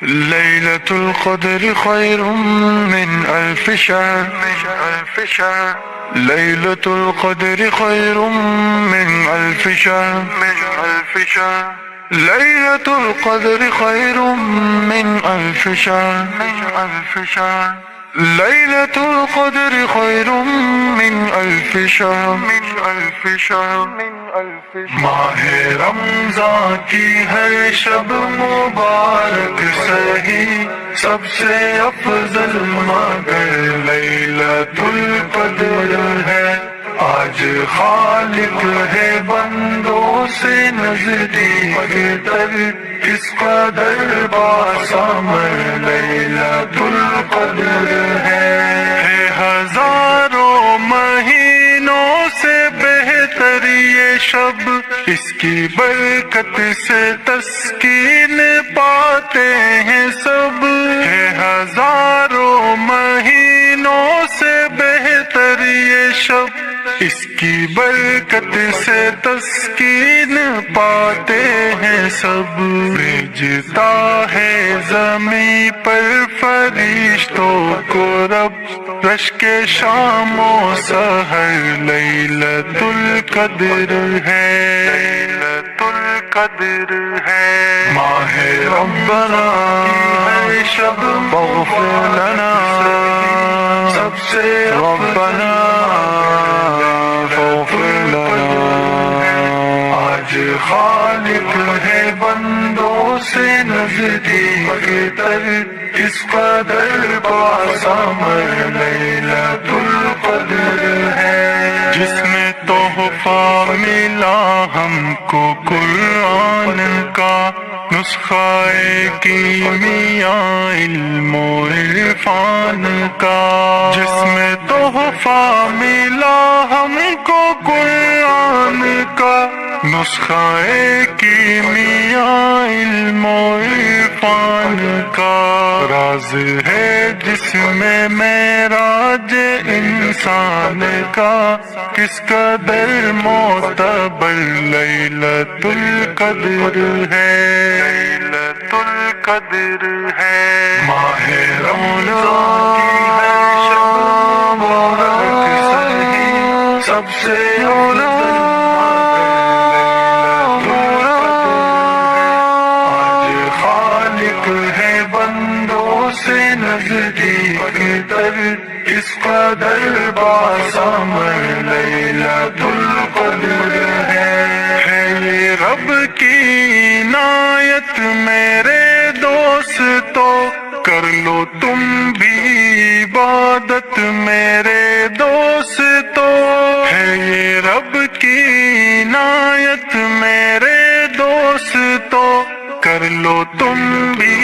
ليلة القدر خير من ألف شهر. ليلة القدر خير من ألف شهر. ليلة القدر خير من ألف شهر. ليلة القدر خير من ألف شهر. ماہ رمضان کی ہر شب مبارک سہی، سب سے افضل مگر لیلۃ القدر ہے۔ آج خالق ہے بندوں سے نزدیک تر، اس قدر باسامر لیلۃ القدر ہے۔ ہزاروں مہینوں سے بہتر یہ شب، اس کی برکت سے تسکین پاتے ہیں سب۔ ہے ہزاروں مہینوں سے بہتر یہ شب، اس کی برکت سے تسکین پاتے ہیں سب۔ بھیجتا ہے زمین پر فرشتوں کو رب، رشک شام و سحر لیلۃ القدر ہے۔ ماہ رمضان ہر شب مغفر لنا، سب سے ربنا فاغفر لنا۔ آج خالق ہے بندوں سے نزدیک تر، اس قدر باسامر لیلۃ القدر ہے۔ جس میں تحفہ ملا ہم کو قرآن کا، نسخہ کیمیاء علم و عرفان کا۔ جس میں تحفہ ملا ہم کو قرآن کا، نسخہ کیمیاء علم و عرفان کا۔ راز ہے جس میں معراج انسان کا، کس قدر معتبر لیلۃ القدر ہے۔ ماہ رمضان کی ہر شب مبارک سہی، سب سے اولی نزدیک تر، اس قدر باسامر لیلۃ القدر ہے۔ یہ رب کی عنایت میرے دوستو، کر لو تم بھی عبادت میرے دوستو۔ ہے یہ رب کی عنایت میرے دوستو، کر لو تم بھی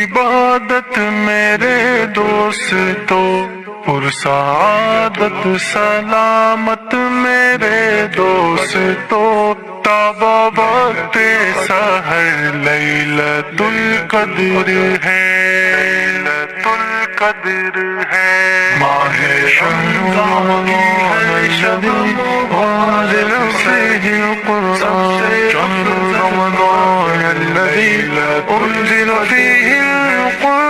عبادت میرے دوستو۔ پرسعادت سلامت میرے دوستو، تابا وقت سحر لیلۃ القدر ہے۔ ماہ رمضان کی ہر شب نازل فیہ القرآن، شہر رمضان الذی انزل فیہ القرآن۔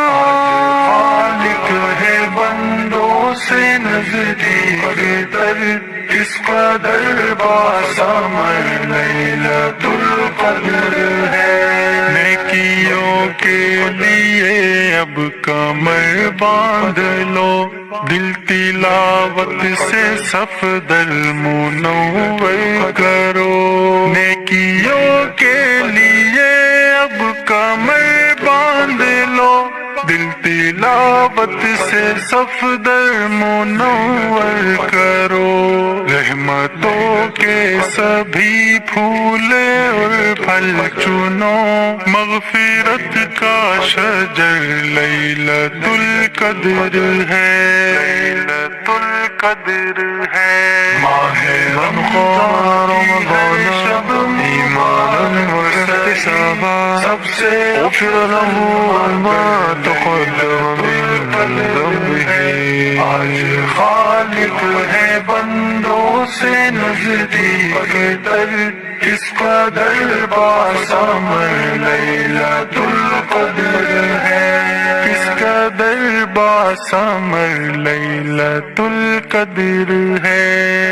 خالق ہے بندوں سے نزدیک تر، اس قدر باسامر لیلۃ القدر ہے۔ نیکیوں کے لیے اب کمر باندھ لو، دل تلاوت سے صفدر منور کرو۔ نیکیوں کے لیے اب کمر باندھ لو، دل تلاوت سے صفدر منور کرو۔ رحمتوں کے سبھی پھول اور پھل چنو، مغفرت کا شجر لیلۃ القدر ہے۔ ماہ رمضان ایمانا واحتسابا، سب سے غفر له ما تقدم من ذنبه۔ آج خالق ہے بندوں سے نزدیک تر، اس قدر باسامر لیلۃ القدر ہے۔ قدر با سمر لیلۃ القدر ہے.